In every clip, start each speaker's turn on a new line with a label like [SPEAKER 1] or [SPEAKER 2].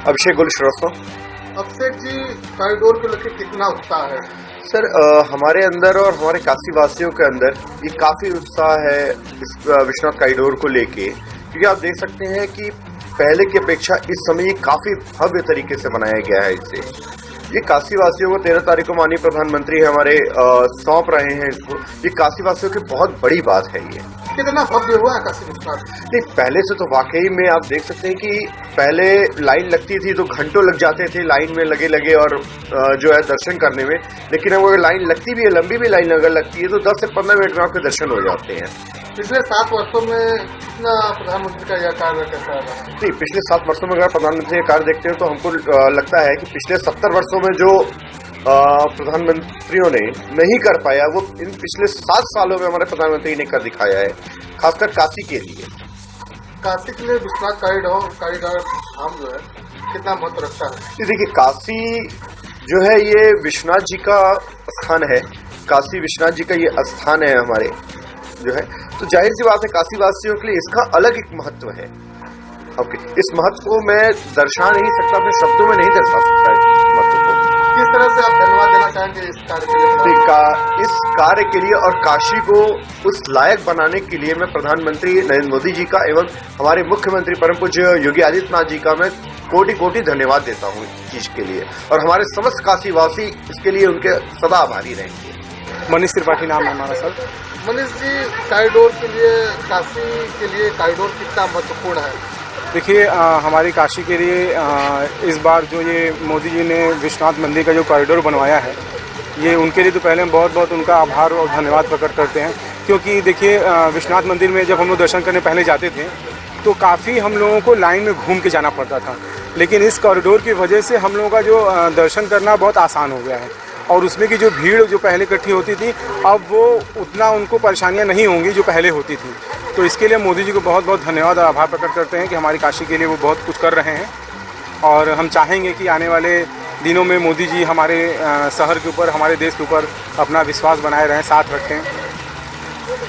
[SPEAKER 1] अभिषेक गुल श्रीवास्तव।
[SPEAKER 2] अभिषेक जी, कॉरिडोर को लेकर कितना उत्साह है?
[SPEAKER 1] सर, हमारे अंदर और हमारे काशी वासियों के अंदर ये काफी उत्साह है इस विश्वनाथ कॉरिडोर को लेके, क्योंकि आप देख सकते हैं कि पहले की अपेक्षा इस समय ये काफी भव्य तरीके से बनाया गया है। इससे ये काशी वासियों को 13 तारीख को माननीय प्रधानमंत्री हमारे सौंप रहे हैं इसको। ये काशी वासियों की बहुत बड़ी बात है। ये
[SPEAKER 2] कितना भव्य हुआ है काशी विश्वनाथ?
[SPEAKER 1] नहीं, पहले से तो वाकई में आप देख सकते हैं कि पहले लाइन लगती थी तो घंटों लग जाते थे लाइन में लगे और जो है दर्शन करने में। लेकिन अब अगर लाइन लगती भी है, लंबी भी लाइन अगर लगती है, तो 10 से 15 मिनट में आपके दर्शन हो जाते हैं।
[SPEAKER 2] पिछले 7 वर्षों में कितना प्रधानमंत्री का यह कार्य कैसा रहा?
[SPEAKER 1] नहीं, पिछले 7 वर्षों में अगर प्रधानमंत्री का कार्य देखते हैं तो हमको लगता है कि पिछले 70 वर्षों में जो प्रधानमंत्रियों ने नहीं कर पाया, वो इन पिछले 7 सालों में हमारे प्रधानमंत्री ने कर दिखाया है, खासकर काशी के लिए।
[SPEAKER 2] काशी के लिए विश्वनाथ कॉरिडोर धाम जो है कितना महत्व रखता है?
[SPEAKER 1] देखिए, काशी जो है ये विश्वनाथ जी का स्थान है। काशी विश्वनाथ जी का ये स्थान है हमारे जो है, तो जाहिर सी बात है काशी वासियों के लिए इसका अलग एक महत्व है। ओके, इस महत्व को मैं दर्शा नहीं सकता, अपने शब्दों में नहीं दर्शा सकता इस महत्व को।
[SPEAKER 2] किस तरह से आप धन्यवाद देना चाहेंगे इस कार्य के लिए?
[SPEAKER 1] इस कार्य के लिए और काशी को उस लायक बनाने के लिए मैं प्रधानमंत्री नरेंद्र मोदी जी का एवं हमारे मुख्यमंत्री परम पूज्य योगी आदित्यनाथ जी का मैं कोटि धन्यवाद देता हूँ इस चीज के लिए, और हमारे समस्त काशीवासी इसके लिए उनके सदा आभारी रहेंगे।
[SPEAKER 3] मनीष त्रिपाठी नाम है हमारा सर।
[SPEAKER 2] मनीष जी, कॉरिडोर के लिए, काशी के लिए कॉरिडोर कितना महत्वपूर्ण है?
[SPEAKER 3] देखिए, हमारी काशी के लिए इस बार जो ये मोदी जी ने विश्वनाथ मंदिर का जो कॉरिडोर बनवाया है, ये उनके लिए तो पहले हम बहुत उनका आभार और धन्यवाद प्रकट करते हैं। क्योंकि देखिए, विश्वनाथ मंदिर में जब हम लोग दर्शन करने पहले जाते थे तो काफ़ी हम लोगों को लाइन में घूम के जाना पड़ता था, लेकिन इस कॉरिडोर की वजह से हम लोगों का जो दर्शन करना बहुत आसान हो गया है। और उसमें की जो भीड़ जो पहले इकट्ठी होती थी, अब वो उतना उनको परेशानियां नहीं होंगी जो पहले होती थी। तो इसके लिए मोदी जी को बहुत धन्यवाद और आभार प्रकट करते हैं कि हमारी काशी के लिए वो बहुत कुछ कर रहे हैं। और हम चाहेंगे कि आने वाले दिनों में मोदी जी हमारे शहर के ऊपर, हमारे देश के ऊपर अपना विश्वास बनाए रहें, साथ रखें।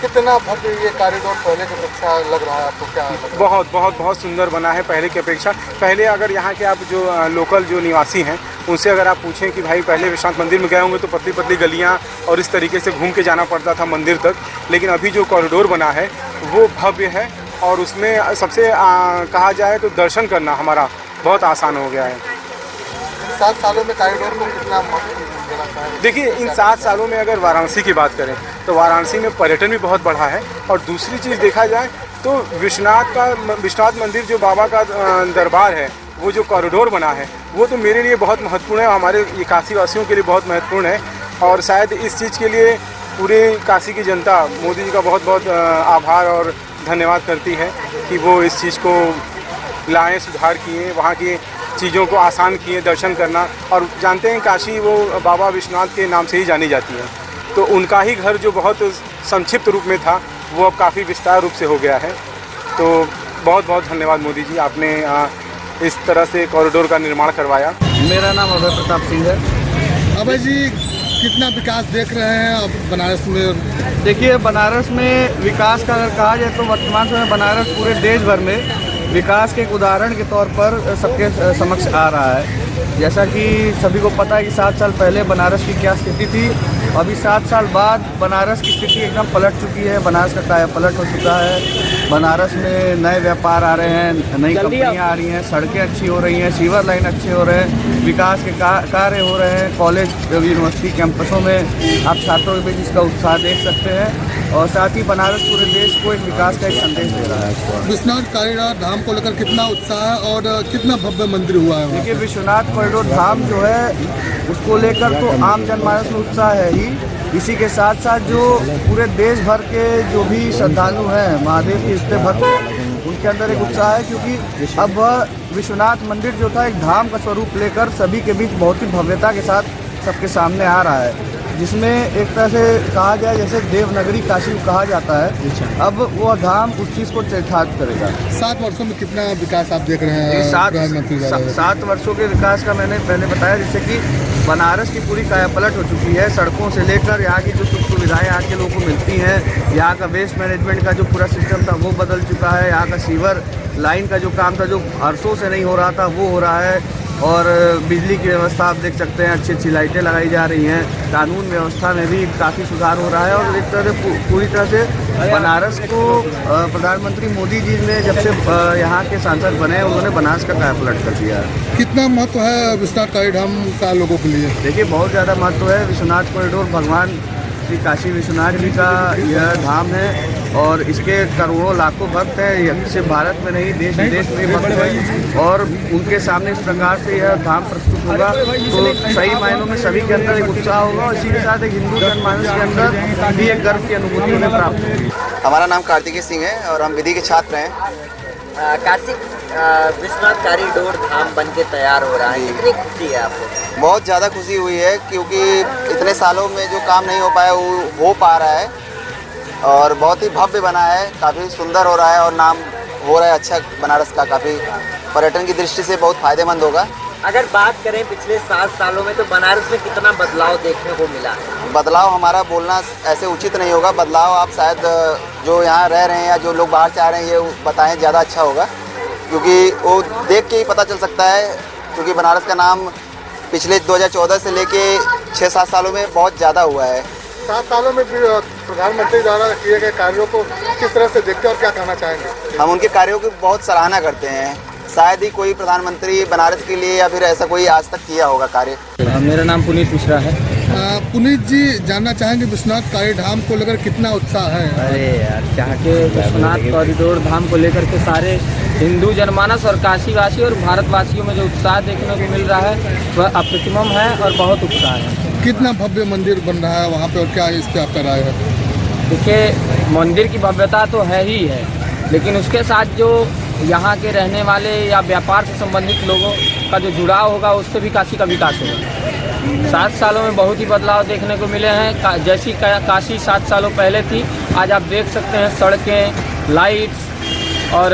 [SPEAKER 2] कितना भव्य ये कॉरिडोर पहले की अपेक्षा लग रहा है आपको? क्या लग रहा है?
[SPEAKER 3] बहुत सुंदर बना है पहले की अपेक्षा। पहले अगर यहाँ के आप जो लोकल जो निवासी हैं उनसे अगर आप पूछें कि भाई पहले विश्वनाथ मंदिर में गए होंगे तो पतली गलियाँ और इस तरीके से घूम के जाना पड़ता था मंदिर तक, लेकिन अभी जो कॉरिडोर बना है वो भव्य है और उसमें सबसे कहा जाए तो दर्शन करना हमारा बहुत आसान हो गया है।
[SPEAKER 2] 7 सालों में कॉरिडोर को कितना महत्व देना चाहेंगे?
[SPEAKER 3] देखिए, इन 7 सालों में अगर वाराणसी की बात करें तो वाराणसी में पर्यटन भी बहुत बढ़ा है। और दूसरी चीज़ देखा जाए तो विश्वनाथ मंदिर जो बाबा का दरबार है, वो जो कॉरिडोर बना है वो तो मेरे लिए बहुत महत्वपूर्ण है, हमारे ये काशी वासियों के लिए बहुत महत्वपूर्ण है। और शायद इस चीज़ के लिए पूरे काशी की जनता मोदी जी का बहुत आभार और धन्यवाद करती है कि वो इस चीज़ को लाएँ, सुधार किए, वहाँ की चीज़ों को आसान किए दर्शन करना। और जानते हैं काशी वो बाबा विश्वनाथ के नाम से ही जानी जाती है, तो उनका ही घर जो बहुत संक्षिप्त रूप में था वो अब काफ़ी विस्तार रूप से हो गया है। तो बहुत धन्यवाद मोदी जी, आपने इस तरह से कॉरिडोर का निर्माण करवाया।
[SPEAKER 4] मेरा नाम अभय प्रताप सिंह है।
[SPEAKER 2] अभय जी, कितना विकास देख रहे हैं अब बनारस में?
[SPEAKER 4] देखिए, बनारस में विकास का अगर कहा जाए तो वर्तमान समय बनारस पूरे देश भर में विकास के एक उदाहरण के तौर पर सबके समक्ष आ रहा है। जैसा कि सभी को पता है कि 7 साल पहले बनारस की क्या स्थिति थी, अभी 7 साल बाद बनारस की स्थिति एकदम पलट चुकी है। बनारस का काया पलट हो चुका है। बनारस में नए व्यापार आ रहे हैं, नई कंपनियां आ रही हैं, सड़कें अच्छी हो रही हैं, सीवर लाइन अच्छे हो रहे हैं, विकास के कार्य हो रहे हैं। कॉलेज यूनिवर्सिटी कैंपसों में आप छात्रों के बीच इसका उत्साह देख सकते हैं। और साथ ही बनारस पूरे देश को एक विकास का एक संदेश दे रहा है।
[SPEAKER 2] विश्वनाथ कॉरिडोर धाम को लेकर कितना उत्साह है और कितना भव्य मंदिर हुआ है?
[SPEAKER 4] देखिए, विश्वनाथ कॉरिडोर धाम जो है उसको लेकर तो आम जनमानस में उत्साह है ही। इसी के साथ साथ जो पूरे देश भर के जो भी श्रद्धालु हैं, महादेव के इष्ट भक्त, उनके अंदर एक उत्साह है, क्योंकि अब वह विश्वनाथ मंदिर जो था एक धाम का स्वरूप लेकर सभी के बीच बहुत ही भव्यता के साथ सबके सामने आ रहा है, जिसमें एक तरह से कहा जाए जैसे देवनगरी काशी कहा जाता है, अब वह धाम उस चीज़ को चरितार्थ करेगा।
[SPEAKER 2] 7 वर्षों में कितना विकास आप देख रहे हैं?
[SPEAKER 4] 7 वर्षों के विकास का मैंने पहले बताया, जैसे कि बनारस की पूरी कायापलट हो चुकी है। सड़कों से लेकर यहाँ की जो सुख सुविधाएं यहाँ के लोगों को मिलती हैं, यहाँ का वेस्ट मैनेजमेंट का जो पूरा सिस्टम था वो बदल चुका है, यहाँ का सीवर लाइन का जो काम था जो अरसों से नहीं हो रहा था वो हो रहा है, और बिजली की व्यवस्था आप देख सकते हैं, अच्छी अच्छी लाइटें लगाई जा रही हैं, कानून व्यवस्था में भी काफ़ी सुधार हो रहा है, और एक तरह से पूरी तरह से बनारस को प्रधानमंत्री मोदी जी ने जब से यहाँ के सांसद बने उन्होंने बनारस का कायापलट कर दिया है।
[SPEAKER 2] कितना महत्व है विश्वनाथ कॉरिडोर का लोगों के लिए?
[SPEAKER 4] देखिए, बहुत ज़्यादा महत्व है। विश्वनाथ कॉरिडोर भगवान श्री काशी विश्वनाथ जी का यह धाम है, और इसके करोड़ों लाखों भक्त हैं, सिर्फ भारत में नहीं देश विदेश में भक्त हैं, और उनके सामने इस प्रकार से यह धाम प्रस्तुत होगा तो सही मायनों में सभी के अंदर एक उत्साह होगा, और इसी के साथ एक हिंदू जनमानस के अंदर भी एक गर्व की अनुभूति उन्हें प्राप्त होगी।
[SPEAKER 5] हमारा नाम कार्तिकेय सिंह है और हम विधि के छात्र हैं।
[SPEAKER 6] कार्तिक, विश्वनाथ कॉरिडोर धाम बन के तैयार हो रहा है, कितनी खुशी है आपको?
[SPEAKER 5] बहुत ज़्यादा खुशी हुई है, क्योंकि इतने सालों में जो काम नहीं हो पाया वो हो पा रहा है, और बहुत ही भव्य बना है, काफ़ी सुंदर हो रहा है, और नाम हो रहा है अच्छा बनारस का, काफ़ी पर्यटन की दृष्टि से बहुत फ़ायदेमंद होगा।
[SPEAKER 6] अगर बात करें पिछले 7 सालों में, तो बनारस में कितना बदलाव देखने को मिला?
[SPEAKER 5] बदलाव हमारा बोलना ऐसे उचित नहीं होगा, बदलाव आप शायद जो यहाँ रह रहे हैं या जो लोग बाहर से आ रहे हैं ये बताएं, ज़्यादा अच्छा होगा, क्योंकि वो देख के ही पता चल सकता है, क्योंकि बनारस का नाम पिछले 2014 से लेके 6-7 सालों में बहुत ज़्यादा हुआ है।
[SPEAKER 2] 7 सालों में प्रधानमंत्री द्वारा किए गए कार्यों को किस तरह से देखते हैं और क्या कहना चाहेंगे?
[SPEAKER 5] हम उनके कार्यों की बहुत सराहना करते हैं, शायद ही कोई प्रधानमंत्री बनारस के लिए या फिर ऐसा कोई आज तक किया होगा कार्य।
[SPEAKER 7] मेरा नाम पुनीत मिश्रा है।
[SPEAKER 2] पुनीत जी, जानना चाहेंगे विश्वनाथ कॉरिडोर धाम को लेकर कितना उत्साह है?
[SPEAKER 7] अरे यार, यहाँ के विश्वनाथ कॉरिडोर धाम को लेकर के सारे हिंदू जनमानस और काशीवासी और भारतवासियों में जो उत्साह देखने को मिल रहा है वह अप्रतिम है और बहुत उत्साह है।
[SPEAKER 2] कितना भव्य मंदिर बन रहा है वहाँ पे, और क्या इस पर आपका राय है?
[SPEAKER 7] देखिए, मंदिर की भव्यता तो है ही है, लेकिन उसके साथ जो यहाँ के रहने वाले या व्यापार से संबंधित लोगों का जो जुड़ाव होगा उससे भी काशी का विकास होगा। 7 सालों में बहुत ही बदलाव देखने को मिले हैं। जैसी काशी 7 सालों पहले थी, आज आप देख सकते हैं सड़कें, लाइट्स और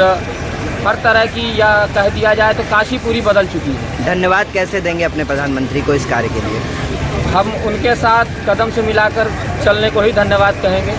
[SPEAKER 7] हर तरह की, या कह दिया जाए तो काशी पूरी बदल चुकी है।
[SPEAKER 6] धन्यवाद कैसे देंगे अपने प्रधानमंत्री को इस कार्य के लिए?
[SPEAKER 7] हम उनके साथ कदम से मिलाकर चलने को ही धन्यवाद कहेंगे।